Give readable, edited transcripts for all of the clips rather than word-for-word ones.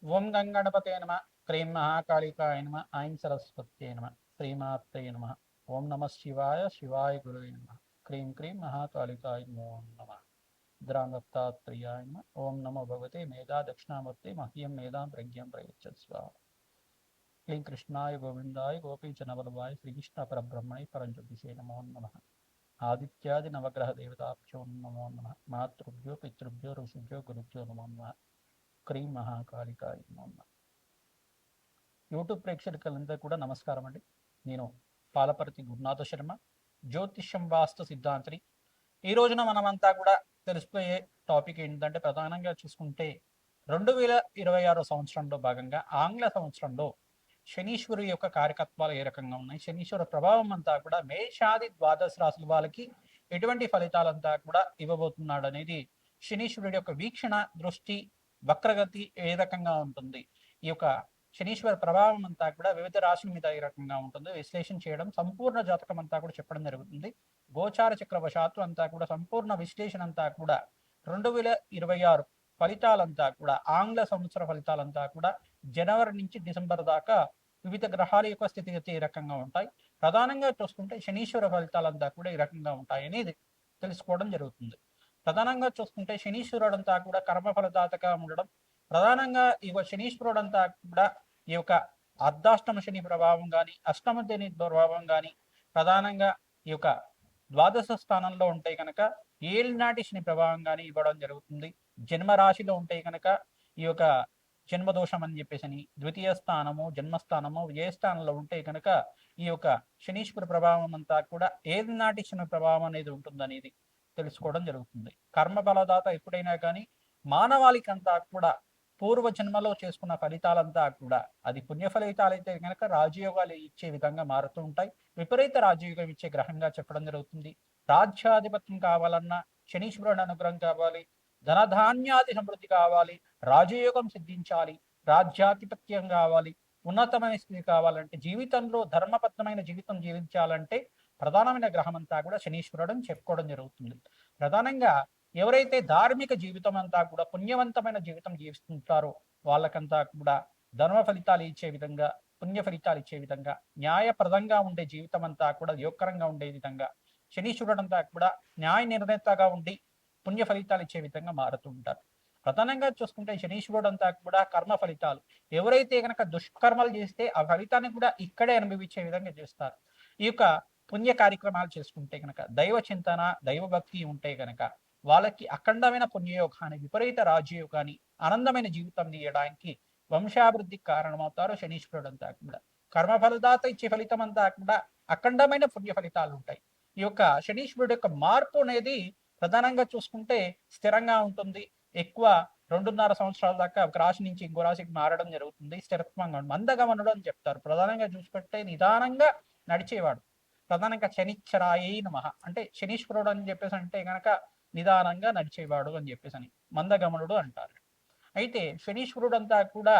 ఓం గంగణపతే నమ. క్రీం మహాకాళికాయ నమ. ఐం సరస్వత్యై నమ. శ్రీమాత్రే నమ. ఓం నమ శివాయ. శివాయ గురువే నమ. క్రీం క్రీం మహాకాళికాయ నమో నమ. ద్రాంగత్తాత్రేయాయ నమ. ఓం నమో భగవతే మేధా దక్షిణామూర్తి మహ్యం మేధాం ప్రజ్ఞం ప్రయచ్చస్వ. క్లీం కృష్ణాయ గోవిందాయ గోపీచనవల్లభాయ శ్రీకృష్ణ పరబ్రహ్మణే పరంజ్యోతిషే నమో నమ. ఆదిత్యాది నవగ్రహ దేవతాభ్యో నమో నమ. మాతృభ్యో పితృభ్యో ఋషిభ్యో గురుభ్యో నమో నమ. క్రీం మహాకాళికాయ నమో నమ. యూట్యూబ్ ప్రేక్షకులందరూ కూడా నమస్కారం అండి. నేను పాలపర్తి గురునాథ శర్మ, జ్యోతిష్యం వాస్తు సిద్ధాంతిని. ఈ రోజున మనమంతా కూడా తెలుసుకునే టాపిక్ ఏంటంటే, ప్రధానంగా చూసుకుంటే 2026 సంవత్సరంలో భాగంగా ఆంగ్ల సంవత్సరంలో శనీశ్వరు యొక్క కార్యకత్వాలు ఏ రకంగా ఉన్నాయి, శనీశ్వర ప్రభావం అంతా కూడా మేషాది ద్వాదశ రాశుల వాళ్ళకి ఎటువంటి ఫలితాలంతా కూడా ఇవ్వబోతున్నాడు అనేది, శనీశ్వరుడి యొక్క వీక్షణ దృష్టి వక్రగతి ఏ రకంగా ఉంటుంది, ఈ యొక్క శనీశ్వర ప్రభావం అంతా కూడా వివిధ రాశుల మీద ఏ రకంగా ఉంటుంది విశ్లేషణ చేయడం, సంపూర్ణ జాతకం అంతా కూడా చెప్పడం జరుగుతుంది. గోచార చక్రవశాత్తు అంతా కూడా సంపూర్ణ విశ్లేషణ అంతా కూడా 2026 ఫలితాలంతా కూడా ఆంగ్ల సంవత్సర ఫలితాలంతా కూడా జనవరి నుంచి డిసెంబర్ దాకా వివిధ గ్రహాల యొక్క స్థితిగతి ఏ రకంగా ఉంటాయి, ప్రధానంగా చూసుకుంటే శనీశ్వర ఫలితాలంతా కూడా ఈ రకంగా ఉంటాయి అనేది తెలుసుకోవడం జరుగుతుంది. ప్రధానంగా చూసుకుంటే శనీశ్వరుడు అంతా కూడా కర్మ ఫలదాతగా ఉండడం, ప్రధానంగా ఈ శనీశ్వరుడు అంతా కూడా ఈ యొక్క అర్ధాష్టమ శని ప్రభావం కానీ అష్టమ శని ప్రభావం కానీ ప్రధానంగా ఈ యొక్క ద్వాదశ స్థానంలో ఉంటే కనుక ఏలినాటి శని ప్రభావం కానీ ఇవ్వడం జరుగుతుంది. జన్మరాశిలో ఉంటే కనుక ఈ యొక్క జన్మదోషం అని చెప్పేసి ద్వితీయ స్థానము జన్మస్థానము వ్యయస్థానంలో ఉంటే కనుక ఈ యొక్క శనీశ్వర ప్రభావం అంతా కూడా ఏలినాటి శని ప్రభావం అనేది ఉంటుందనేది తెలుసుకోవడం జరుగుతుంది. కర్మ బలదాత ఎప్పుడైనా కానీ మానవాళికి అంతా కూడా పూర్వ జన్మలో చేసుకున్న ఫలితాలంతా కూడా అది పుణ్య ఫలితాలు అయితే కనుక రాజయోగాలు ఇచ్చే విధంగా మారుతూ ఉంటాయి. విపరీత రాజయోగం ఇచ్చే గ్రహంగా చెప్పడం జరుగుతుంది. రాజ్యాధిపత్యం కావాలన్నా శనీశ్వరుడు అనుగ్రహం కావాలి, ధనధాన్యాది సమృద్ధి కావాలి, రాజయోగం సిద్ధించాలి, రాజ్యాధిపత్యం కావాలి, ఉన్నతమైన స్థితి కావాలంటే, జీవితంలో ధర్మబద్ధమైన జీవితం జీవించాలంటే ప్రధానమైన గ్రహం అంతా కూడా శనీశ్వరుడు అని చెప్పుకోవడం జరుగుతుంది. ప్రధానంగా ఎవరైతే ధార్మిక జీవితం అంతా కూడా పుణ్యవంతమైన జీవితం జీవిస్తుంటారో వాళ్ళకంతా కూడా ధర్మ ఫలితాలు ఇచ్చే విధంగా, పుణ్య ఫలితాలు ఇచ్చే విధంగా, న్యాయప్రదంగా ఉండే జీవితం అంతా కూడా యోగకరంగా ఉండే విధంగా శనీశ్వరుడు అంతా కూడా న్యాయ నిర్ణేతగా ఉండి పుణ్య ఫలితాలు ఇచ్చే విధంగా మారుతూ ఉంటారు. ప్రధానంగా చూసుకుంటే శనీశ్వరుడు అంతా కూడా కర్మ ఫలితాలు, ఎవరైతే కనుక దుష్కర్మలు చేస్తే ఆ ఫలితాన్ని కూడా ఇక్కడే అనుభవించే విధంగా చేస్తారు. ఈ యొక్క పుణ్య కార్యక్రమాలు చేసుకుంటే కనుక, దైవ చింతన దైవ భక్తి ఉంటే కనుక వాళ్ళకి అఖండమైన పుణ్యయోగాన్ని, విపరీత రాజయోగాన్ని, ఆనందమైన జీవితం తీయడానికి, వంశాభివృద్ధికి కారణమవుతారు శనీశ్వరుడు అంతా కూడా. కర్మ ఫలదాత ఇచ్చే ఫలితం అంతా కూడా అఖండమైన పుణ్య ఫలితాలు ఉంటాయి. ఈ యొక్క శనీశ్వరుడు యొక్క మార్పు అనేది ప్రధానంగా చూసుకుంటే స్థిరంగా ఉంటుంది. ఎక్కువ 2.5 సంవత్సరాల దాకా ఒక రాశి నుంచి ఇంకో రాశికి మారడం జరుగుతుంది. స్థిరత్వంగా మందగమనుడు అని చెప్తారు. ప్రధానంగా చూసుకుంటే నిదానంగా నడిచేవాడు. ప్రధానంగా శనిచ్చరాయ నమః అంటే శనీశ్వరుడు అని చెప్పేసి అంటే కనుక నిదానంగా నడిచేవాడు అని చెప్పేసి అని మందగమనుడు అంటారు. అయితే శనీశ్వరుడు అంతా కూడా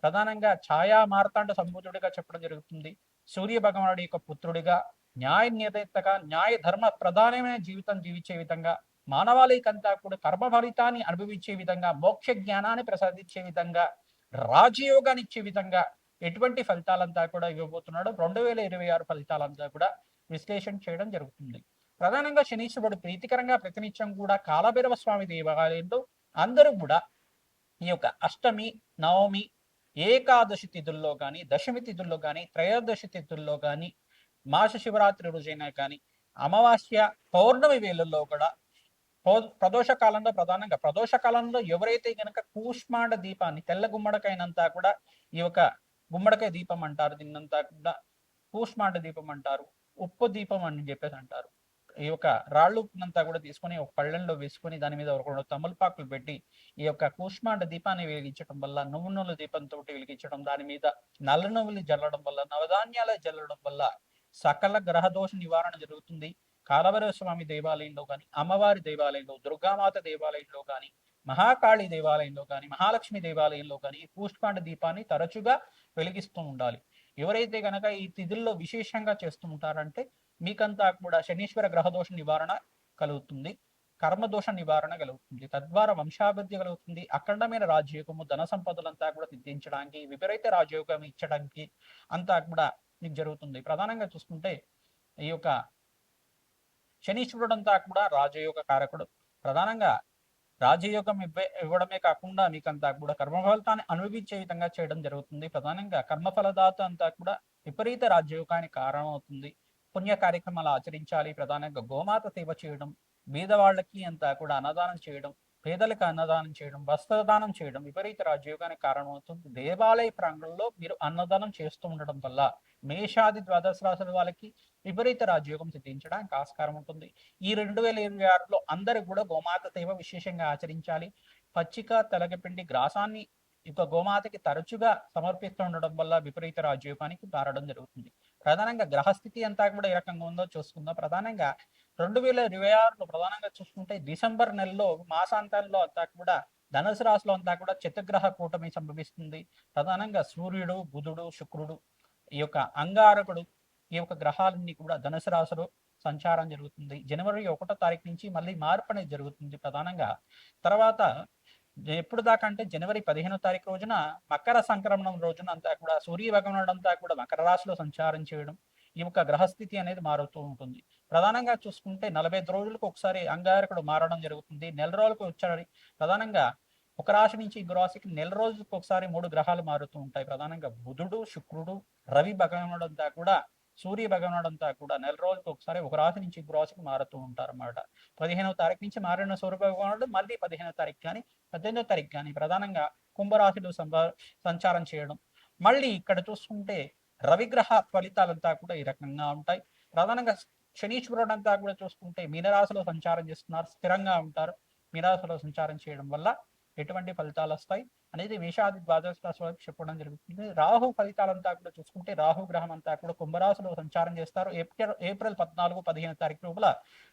ప్రధానంగా ఛాయా మార్తాండ సంభూతుడిగా చెప్పడం జరుగుతుంది. సూర్య భగవానుడి యొక్క పుత్రుడిగా, న్యాయ నిర్ణేతగా, న్యాయ ధర్మ ప్రధానమైన జీవితం జీవించే విధంగా, మానవాళికంతా కూడా కర్మ ఫలితాన్ని అనుభవించే విధంగా, మోక్ష జ్ఞానాన్ని ప్రసాదించే విధంగా, రాజయోగాన్ని ఇచ్చే విధంగా ఎటువంటి ఫలితాలంతా కూడా ఇవ్వబోతున్నాడు 2026 ఫలితాలంతా కూడా విశ్లేషణ చేయడం జరుగుతుంది. ప్రధానంగా శనీశ్వరుడు ప్రీతికరంగా ప్రతినిత్యం కూడా కాలభైరవ స్వామి దేవాలయంలో అందరూ కూడా ఈ యొక్క అష్టమి, నవమి, ఏకాదశి తిథుల్లో కానీ, దశమి తిథుల్లో కానీ, త్రయోదశి తిథుల్లో కానీ, మాస శివరాత్రి రోజైనా కానీ, అమావాస్య పౌర్ణమి వేళల్లో కూడా ప్రదోష కాలంలో, ప్రధానంగా ప్రదోష కాలంలో ఎవరైతే గనక కూష్మాండ దీపాన్ని, తెల్ల గుమ్మడికాయనంతా కూడా ఈ యొక్క గుమ్మడికాయ దీపం అంటారు, దీన్నంతా కూడా కూష్మాండ దీపం అంటారు, ఉప్పు దీపం అని చెప్పేసి అంటారు. ఈ యొక్క రాళ్ళు ఉప్పునంతా కూడా తీసుకొని ఒక పళ్ళెంలో వేసుకొని దాని మీద ఒక 2 తమలపాకులు పెట్టి ఈ యొక్క కూష్మాండ దీపాన్ని వెలిగించడం వల్ల, నువ్వు నూనెల దీపంతో వెలిగించడం, దాని మీద నల్ల నువ్వులు జల్లడం వల్ల, నవధాన్యాలు జల్లడం వల్ల సకల గ్రహ దోష నివారణ జరుగుతుంది. కాలభైరవ స్వామి దేవాలయంలో కానీ, అమ్మవారి దేవాలయంలో, దుర్గామాత దేవాలయంలో కానీ, మహాకాళి దేవాలయంలో కానీ, మహాలక్ష్మి దేవాలయంలో కానీ ఈ కూష్మాండ దీపాన్ని తరచుగా వెలిగిస్తూ ఉండాలి. ఎవరైతే గనక ఈ తిథుల్లో విశేషంగా చేస్తూ ఉంటారంటే మీకంతా కూడా శనీశ్వర గ్రహదోష నివారణ కలుగుతుంది. కర్మదోష నివారణ కలుగుతుంది, తద్వారా వంశాభివృద్ధి కలుగుతుంది, అఖండమైన రాజయోగము, ధన సంపదలంతా కూడా సిద్ధించడానికి, విపరీత రాజయోగం ఇచ్చడానికి అంతా కూడా మీకు జరుగుతుంది. ప్రధానంగా చూసుకుంటే ఈ యొక్క శనీశ్వరుడు అంతా కూడా రాజయోగ కారకుడు. ప్రధానంగా రాజయోగం ఇవ్వడమే కాకుండా మీకంతా కూడా కర్మఫలితాన్ని అనుభవించే విధంగా చేయడం జరుగుతుంది. ప్రధానంగా కర్మఫలదాత అంతా కూడా విపరీత రాజయోగానికి కారణం అవుతుంది. పుణ్య కార్యక్రమాలు ఆచరించాలి. ప్రధానంగా గోమాత సేవ చేయడం, బీదవాళ్ళకి అంతా కూడా అన్నదానం చేయడం, పేదలకు అన్నదానం చేయడం, వస్త్రదానం చేయడం విపరీత రాజయోగానికి కారణమవుతుంది. దేవాలయ ప్రాంగణంలో మీరు అన్నదానం చేస్తూ ఉండడం వల్ల మేషాది ద్వాదశ రాశుల వాళ్ళకి విపరీత రాజయోగం సిద్ధించడానికి ఆస్కారం ఉంటుంది. ఈ 2026లో అందరూ కూడా గోమాత సేవ విశేషంగా ఆచరించాలి. పచ్చిక తెలగపిండి గ్రాసాన్ని ఇక గోమాతకి తరచుగా సమర్పిస్తూ ఉండడం వల్ల విపరీత రాజయోగానికి మారడం జరుగుతుంది. ప్రధానంగా గ్రహస్థితి అంతా కూడా ఏ రకంగా ఉందో చూసుకుందాం. ప్రధానంగా 2026లో ప్రధానంగా చూసుకుంటే డిసెంబర్ నెలలో మాసాంతంలో అంతా కూడా ధనుసు రాశిలో అంతా కూడా చతుర్గ్రహ కూటమి సంభవిస్తుంది. ప్రధానంగా సూర్యుడు, బుధుడు, శుక్రుడు, ఈ యొక్క అంగారకుడు, ఈ యొక్క గ్రహాలన్నీ కూడా ధనుసు రాశిలో సంచారం జరుగుతుంది. జనవరి 1వ తారీఖు నుంచి మళ్ళీ మార్పు అనేది జరుగుతుంది. ప్రధానంగా తర్వాత ఎప్పుడు దాకా అంటే జనవరి 15వ తారీఖు రోజున మకర సంక్రమణం రోజున అంతా కూడా సూర్య భగవానుడు అంతా కూడా మకర రాశిలో సంచారం చేయడం, ఈ యొక్క గ్రహస్థితి అనేది మారుతూ ఉంటుంది. ప్రధానంగా చూసుకుంటే 45 రోజులకు ఒకసారి అంగారకుడు మారడం జరుగుతుంది. నెల రోజులకు ఒకసారి ప్రధానంగా ఒక రాశి నుంచి ఇంకో రాశికి నెల రోజులకు ఒకసారి 3 గ్రహాలు మారుతూ ఉంటాయి. ప్రధానంగా బుధుడు, శుక్రుడు, రవి భగవానుడు అంతా కూడా, సూర్య భగవానుడు అంతా కూడా నెల రోజులకు ఒకసారి ఒక రాశి నుంచి ఇంకో రాశికి మారుతూ ఉంటారు అన్నమాట. 15వ తారీఖు నుంచి మారిన సూర్య భగవానుడు మళ్ళీ 15వ తారీఖు కానీ 18వ తారీఖు కానీ ప్రధానంగా కుంభరాశిలో సంచారం చేయడం. మళ్ళీ ఇక్కడ చూసుకుంటే రవిగ్రహ ఫలితాలంతా కూడా ఈ రకంగా ఉంటాయి. ప్రధానంగా శనీశ్వరుడు అంతా కూడా చూసుకుంటే మీనరాశిలో సంచారం చేస్తున్నారు, స్థిరంగా ఉంటారు. మీనరాశిలో సంచారం చేయడం వల్ల ఎటువంటి ఫలితాలు వస్తాయి అనేది మేషాది ద్వాదశ రాశి వరకు చెప్పడం జరుగుతుంది. రాహు ఫలితాలంతా కూడా చూసుకుంటే రాహు గ్రహం అంతా కూడా కుంభరాశిలో సంచారం చేస్తారు. ఏప్రిల్ 14, 15 తారీఖు లోపల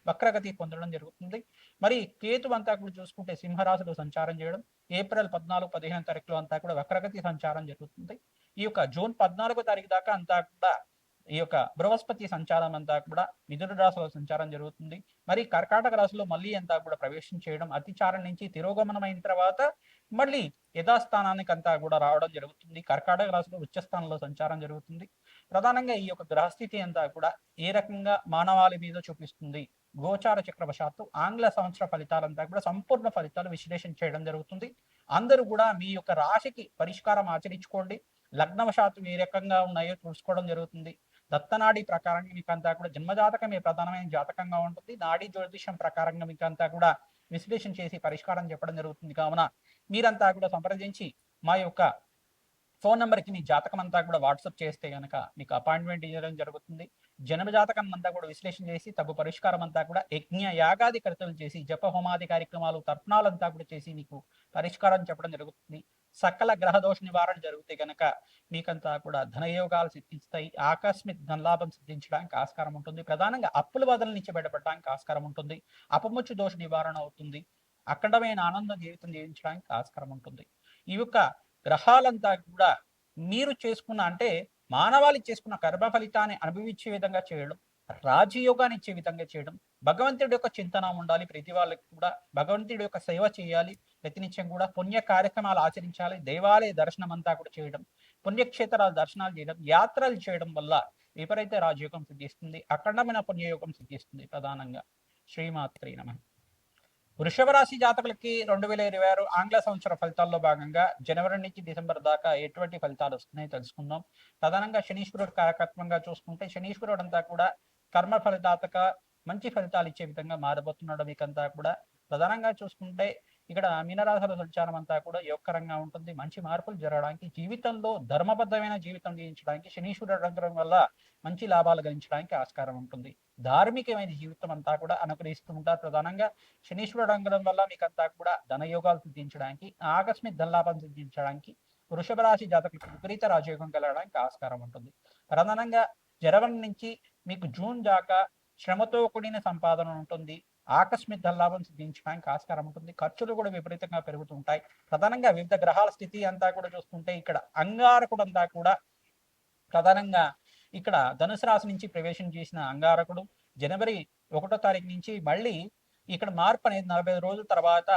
వక్రగతి పొందడం జరుగుతుంది. మరి కేతు అంతా కూడా చూసుకుంటే సింహరాశిలో సంచారం చేయడం, ఏప్రిల్ 14, 15 తారీఖులో అంతా కూడా వక్రగతి సంచారం జరుగుతుంది. ఈ యొక్క జూన్ 14వ తారీఖు దాకా అంతా కూడా ఈ యొక్క బృహస్పతి సంచారం అంతా కూడా మిథున రాశిలో సంచారం జరుగుతుంది. మరి కర్కాటక రాశిలో మళ్ళీ అంతా కూడా ప్రవేశం చేయడం, అతిచారం నుంచి తిరోగమనం అయిన తర్వాత మళ్ళీ యథాస్థానానికి అంతా కూడా రావడం జరుగుతుంది. కర్కాటక రాశిలో ఉచ్చస్థానంలో సంచారం జరుగుతుంది. ప్రధానంగా ఈ యొక్క గ్రహస్థితి అంతా కూడా ఏ రకంగా మానవాళి మీద చూపిస్తుంది, గోచార చక్రవశాత్తు ఆంగ్ల సంవత్సర ఫలితాలంతా కూడా సంపూర్ణ ఫలితాలు విశ్లేషణ చేయడం జరుగుతుంది. అందరూ కూడా మీ యొక్క రాశికి పరిష్కారం ఆచరించుకోండి. లగ్నవశాత్తు ఏ రకంగా ఉన్నాయో చూసుకోవడం జరుగుతుంది. దత్తనాడి ప్రకారంగా మీకు అంతా కూడా జన్మజాతకం ఏ ప్రధానమైన జాతకంగా ఉంటుంది. నాడీ జ్యోతిషం ప్రకారంగా మీకు అంతా కూడా విశ్లేషణ చేసి పరిష్కారం చెప్పడం జరుగుతుంది. కావున మీరంతా కూడా సంప్రదించి మా యొక్క ఫోన్ నెంబర్కి మీ జాతకం అంతా కూడా వాట్సాప్ చేస్తే కనుక మీకు అపాయింట్మెంట్ ఇవ్వడం జరుగుతుంది. జన్మ జాతకం అంతా కూడా విశ్లేషణ చేసి తగు పరిష్కారం అంతా కూడా యజ్ఞ యాగాది కర్తలు చేసి జప హోమాది కార్యక్రమాలు తర్పణాలంతా కూడా చేసి మీకు పరిష్కారం చెప్పడం జరుగుతుంది. సకల గ్రహ దోష నివారణ జరిగితే కనుక మీకంతా కూడా ధనయోగాలు సిద్ధిస్తాయి. ఆకస్మిక ధనలాభం సిద్ధించడానికి ఆస్కారం ఉంటుంది. ప్రధానంగా అప్పుల వదల నుంచి బయటపడడానికి ఆస్కారం ఉంటుంది. అపముచ్చు దోష నివారణ అవుతుంది. అఖండమైన ఆనంద జీవితం జీవించడానికి ఆస్కారం ఉంటుంది. ఈ యొక్క గ్రహాలంతా కూడా మీరు చేసుకున్న అంటే మానవాళి చేసుకున్న కర్మ ఫలితాన్ని అనుభవించే విధంగా చేయడం, రాజయోగాన్ని ఇచ్చే విధంగా చేయడం, భగవంతుడి యొక్క చింతన ఉండాలి. ప్రతి వాళ్ళకి కూడా భగవంతుడి యొక్క సేవ చేయాలి. ప్రతినిత్యం కూడా పుణ్య కార్యక్రమాలు ఆచరించాలి. దేవాలయ దర్శనం అంతా కూడా చేయడం, పుణ్యక్షేత్రాల దర్శనాలు చేయడం, యాత్రలు చేయడం వల్ల విపరీత రాజయోగం సిద్ధిస్తుంది. అఖండమైన పుణ్యయోగం సిద్ధిస్తుంది. ప్రధానంగా శ్రీమాత్రే నమః. వృషభ రాశి జాతకులకి 2026 ఆంగ్ల సంవత్సర ఫలితాల్లో భాగంగా జనవరి నుంచి డిసెంబర్ దాకా ఎటువంటి ఫలితాలు వస్తున్నాయో తెలుసుకుందాం. ప్రధానంగా శనీశ్వరుడు కారకత్వంగా చూసుకుంటే శనీశ్వరుడు అంతా కూడా కర్మ ఫలితాతక మంచి ఫలితాలు ఇచ్చే విధంగా మారబోతున్నాడు. మీకంతా కూడా ప్రధానంగా చూసుకుంటే ఇక్కడ మీనరాశుల సంచారం అంతా కూడా యోగకరంగా ఉంటుంది. మంచి మార్పులు జరగడానికి, జీవితంలో ధర్మబద్ధమైన జీవితం జీవించడానికి, శనీశ్వరుడు అనుగ్రహం వల్ల మంచి లాభాలు గణించడానికి ఆస్కారం ఉంటుంది. ధార్మికమైన జీవితం అంతా కూడా అనుగ్రహిస్తూ ఉంటారు. ప్రధానంగా శనీశ్వరుడు అనుగ్రహం వల్ల మీకంతా కూడా ధనయోగాలు సిద్ధించడానికి, ఆకస్మిక ధనలాభం సిద్ధించడానికి, వృషభ రాశి జాతకులకు విపరీత రాజయోగం కలగడానికి ఆస్కారం ఉంటుంది. ప్రధానంగా జనవరి నుంచి మీకు జూన్ దాకా శ్రమతో కూడిన సంపాదన ఉంటుంది. ఆకస్మిక ధనలాభం సిద్ధించడానికి ఆస్కారం ఉంటుంది. ఖర్చులు కూడా విపరీతంగా పెరుగుతుంటాయి. ప్రధానంగా వివిధ గ్రహాల స్థితి అంతా కూడా చూసుకుంటే ఇక్కడ అంగారకుడు అంతా కూడా ప్రధానంగా ఇక్కడ ధనుసు రాశి నుంచి ప్రవేశం చేసిన అంగారకుడు జనవరి 1వ తారీఖు నుంచి మళ్ళీ ఇక్కడ మార్పు అనేది 45 రోజుల తర్వాత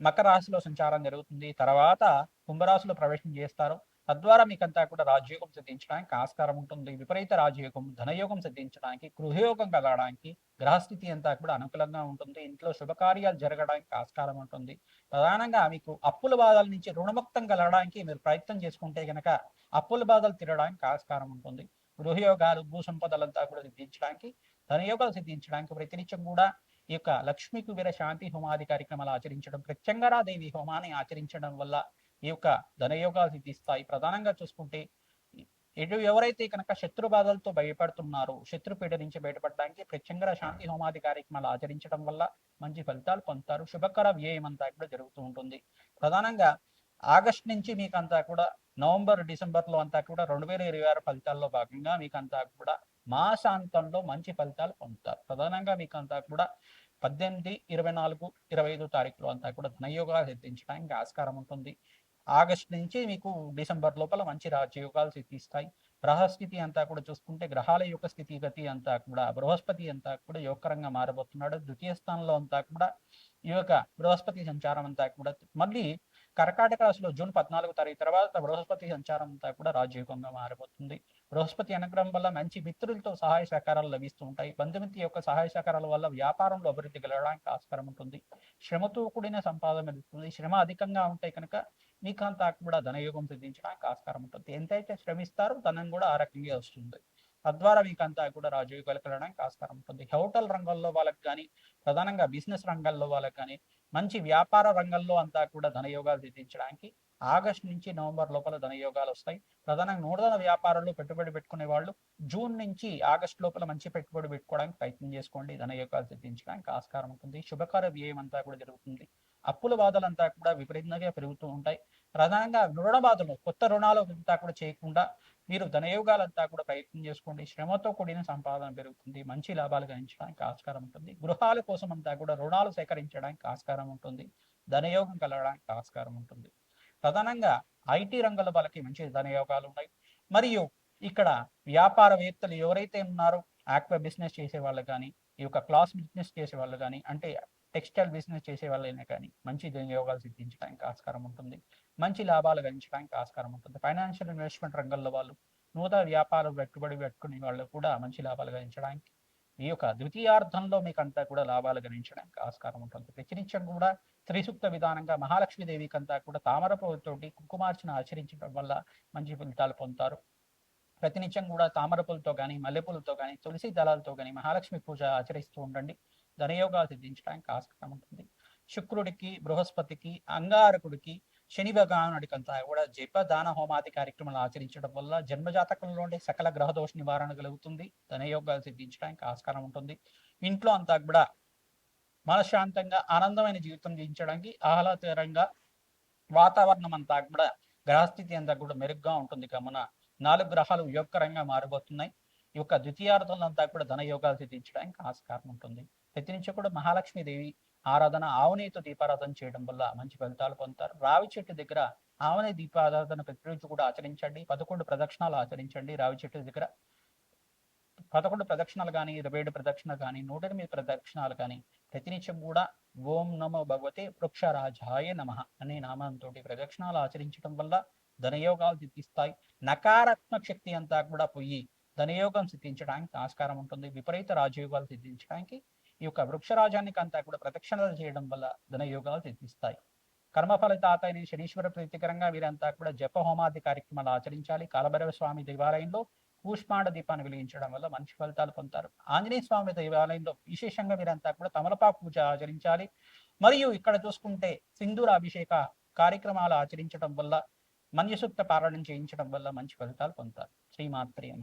మకర రాశిలో సంచారం జరుగుతుంది. తర్వాత కుంభరాశిలో ప్రవేశం చేస్తారు. తద్వారా మీకంతా కూడా రాజయోగం సిద్ధించడానికి ఆస్కారం ఉంటుంది. విపరీత రాజయోగం, ధనయోగం సిద్ధించడానికి, గృహయోగం కలగడానికి, గ్రహస్థితి అంతా కూడా అనుకూలంగా ఉంటుంది. ఇంట్లో శుభకార్యాలు జరగడానికి ఆస్కారం ఉంటుంది. ప్రధానంగా మీకు అప్పుల బాధల నుంచి రుణముక్తం కలగడానికి మీరు ప్రయత్నం చేసుకుంటే గనక అప్పుల బాధలు తీరడానికి ఆస్కారం ఉంటుంది. గృహయోగాలు, భూ సంపదలంతా కూడా సిద్ధించడానికి, ధనయోగాలు సిద్ధించడానికి ప్రతినిత్యం కూడా ఈ యొక్క లక్ష్మీ కుబేర శాంతి హోమాది కార్యక్రమాలు ఆచరించడం, ప్రత్యంగరాదేవి హోమాన్ని ఆచరించడం వల్ల ఈ యొక్క ధనయోగాలు సిద్ధిస్తాయి. ప్రధానంగా చూసుకుంటే ఎవరైతే కనుక శత్రు బాధలతో భయపడుతున్నారో, శత్రుపీడ నుంచి బయటపడడానికి ప్రత్యంగర శాంతి హోమాది కార్యక్రమాలు ఆచరించడం వల్ల మంచి ఫలితాలు పొందుతారు. శుభకర వ్యయం అంతా కూడా జరుగుతూ ఉంటుంది. ప్రధానంగా ఆగస్ట్ నుంచి మీకు అంతా కూడా నవంబర్, డిసెంబర్లో అంతా కూడా 2026 ఫలితాల్లో భాగంగా మీకు అంతా కూడా మాసాంతంలో మంచి ఫలితాలు పొందుతారు. ప్రధానంగా మీకు అంతా కూడా 18, 24, 25 తారీఖులో అంతా కూడా ధనయోగాలు సిద్ధించడానికి ఆస్కారం ఉంటుంది. ఆగస్ట్ నుంచి మీకు డిసెంబర్ లోపల మంచి రాజయోగాలు సిద్ధిస్తాయి. గ్రహస్థితి అంతా కూడా చూసుకుంటే గ్రహాల యొక్క స్థితిగతి అంతా కూడా బృహస్పతి అంతా కూడా యోగకరంగా మారబోతున్నాడు. ద్వితీయ స్థానంలో అంతా కూడా ఈ యొక్క బృహస్పతి సంచారం అంతా కూడా మళ్ళీ కర్కాటక రాశిలో జూన్ 14 తారీఖు తర్వాత బృహస్పతి సంచారం అంతా కూడా రాజయోగంగా మారబోతుంది. బృహస్పతి అనుగ్రహం వల్ల మంచి మిత్రులతో సహాయ సహకారాలు లభిస్తూ ఉంటాయి. బంధుమిత్రుల యొక్క సహాయ సహకారాల వల్ల వ్యాపారంలో అభివృద్ధి కలగడానికి ఆస్కారం ఉంటుంది. శ్రమతో కూడిన సంపాదన పెరుగుతుంది. శ్రమ అధికంగా ఉంటే కనుక మీకంతా కూడా ధనయోగం సిద్ధించడానికి ఆస్కారం ఉంటుంది. ఎంతైతే శ్రమిస్తారో ధనం కూడా ఆ రకంగా వస్తుంది. తద్వారా మీకంతా కూడా రాజయోగాలు కలగడానికి ఆస్కారం ఉంటుంది. హోటల్ రంగంలో వాళ్ళకి కానీ, ప్రధానంగా బిజినెస్ రంగాల్లో వాళ్ళకి కానీ, మంచి వ్యాపార రంగంలో అంతా కూడా ధనయోగాలు సిద్ధించడానికి ఆగస్టు నుంచి నవంబర్ లోపల ధనయోగాలు వస్తాయి. ప్రధానంగా నూతన వ్యాపారంలో పెట్టుబడి పెట్టుకునే వాళ్ళు జూన్ నుంచి ఆగస్టు లోపల మంచి పెట్టుబడి పెట్టుకోవడానికి ప్రయత్నం చేసుకోండి. ధనయోగాలు సిద్ధించడానికి ఆస్కారం ఉంటుంది. శుభకార్య వ్యయం అంతా కూడా జరుగుతుంది. అప్పుల బాధలంతా కూడా విపరీతంగా పెరుగుతూ ఉంటాయి. ప్రధానంగా రుణ బాధలు, కొత్త రుణాలు అంతా కూడా చేయకుండా మీరు ధనయోగాలంతా కూడా ప్రయత్నం చేసుకోండి. శ్రమతో కూడిన సంపాదన పెరుగుతుంది. మంచి లాభాలు గణించడానికి ఆస్కారం ఉంటుంది. గృహాల కోసం అంతా కూడా రుణాలు సేకరించడానికి ఆస్కారం ఉంటుంది. ధనయోగం కలగడానికి ఆస్కారం ఉంటుంది. ప్రధానంగా ఐటీ రంగంలో వాళ్ళకి మంచి ధనయోగాలు ఉన్నాయి. మరియు ఇక్కడ వ్యాపారవేత్తలు ఎవరైతే ఉన్నారో ఆక్వా బిజినెస్ చేసే వాళ్ళు కానీ, ఈ యొక్క క్లాస్ బిజినెస్ చేసే వాళ్ళు కానీ, అంటే టెక్స్టైల్ బిజినెస్ చేసే వాళ్ళైనా కానీ మంచి యోగాలు సిద్ధించడానికి ఆస్కారం ఉంటుంది. మంచి లాభాలు గణించడానికి ఆస్కారం ఉంటుంది. ఫైనాన్షియల్ ఇన్వెస్ట్మెంట్ రంగంలో వాళ్ళు నూతన వ్యాపారం పెట్టుబడి పెట్టుకునే వాళ్ళు కూడా మంచి లాభాలు గణించడానికి ఈ యొక్క ద్వితీయార్థంలో మీకు అంతా కూడా లాభాలు గణించడానికి ఆస్కారం ఉంటుంది. ప్రతినిత్యం కూడా త్రిసూక్త విధానంగా మహాలక్ష్మీదేవికి అంతా కూడా తామర పువ్వుతోటి కుంకుమార్చన ఆచరించడం వల్ల మంచి ఫలితాలు పొందుతారు. ప్రతినిత్యం కూడా తామర పూలతో కానీ, మల్లెపూలతో కానీ, తులసి దళాలతో కానీ మహాలక్ష్మి పూజ ఆచరిస్తూ ఉండండి. ధనయోగాలు సిద్ధించడానికి ఆస్కారం ఉంటుంది. శుక్రుడికి, బృహస్పతికి, అంగారకుడికి, శని భగవానుడికి అంతా కూడా జప దాన హోమాది కార్యక్రమాలు ఆచరించడం వల్ల జన్మజాతకంలో ఉండే సకల గ్రహదోష నివారణ కలుగుతుంది. ధనయోగాలు సిద్ధించడానికి ఆస్కారం ఉంటుంది. ఇంట్లో అంతా కూడా మనశ్శాంతంగా ఆనందమైన జీవితం జీవించడానికి ఆహ్లాదకరంగా వాతావరణం అంతా కూడా గ్రహస్థితి అంతా కూడా మెరుగ్గా ఉంటుంది. గమన 4 గ్రహాలు యోగకరంగా మారబోతున్నాయి. ఈ యొక్క ద్వితీయార్థంలో అంతా కూడా ధనయోగాలు సిద్ధించడానికి ఆస్కారం ఉంటుంది. ప్రతినిత్యం కూడా మహాలక్ష్మీదేవి ఆరాధన, ఆవునేతో దీపారాధన చేయడం వల్ల మంచి ఫలితాలు పొందుతారు. రావి చెట్టు దగ్గర ఆవునే దీపారాధన ప్రతిరోజు కూడా ఆచరించండి. 11 ప్రదక్షిణాలు ఆచరించండి. రావి చెట్టు దగ్గర 11 ప్రదక్షిణాలు కానీ, 27 ప్రదక్షిణాలు కానీ, 108 ప్రదక్షిణాలు కానీ ప్రతినిత్యం కూడా ఓం నమో భగవతే వృక్షరాజాయ నమః అనే నామంతో ప్రదక్షిణాలు ఆచరించడం వల్ల ధనయోగాలు సిద్ధిస్తాయి. నకారాత్మక శక్తి అంతా కూడా పోయి ధనయోగం సిద్ధించడానికి ఆస్కారం ఉంటుంది. విపరీత రాజయోగాలు సిద్ధించడానికి ఈ యొక్క వృక్షరాజానికి అంతా కూడా ప్రదక్షిణలు చేయడం వల్ల ధనయోగాలు సిద్ధిస్తాయి. కర్మఫలితాత అయిన శనీశ్వర ప్రీతికరంగా వీరంతా కూడా జప హోమాది కార్యక్రమాలు ఆచరించాలి. కాలభైరవ స్వామి దేవాలయంలో కూష్మాండ దీపాన్ని వెలిగించడం వల్ల మంచి ఫలితాలు పొందుతారు. ఆంజనేయ స్వామి దేవాలయంలో విశేషంగా వీరంతా కూడా తమలపాకు పూజ ఆచరించాలి. మరియు ఇక్కడ చూసుకుంటే సింధూర అభిషేక కార్యక్రమాలు ఆచరించడం వల్ల మన్యసూక్త పారాయణం చేయించడం వల్ల మంచి ఫలితాలు పొందుతారు. శ్రీమాత్రే నమః.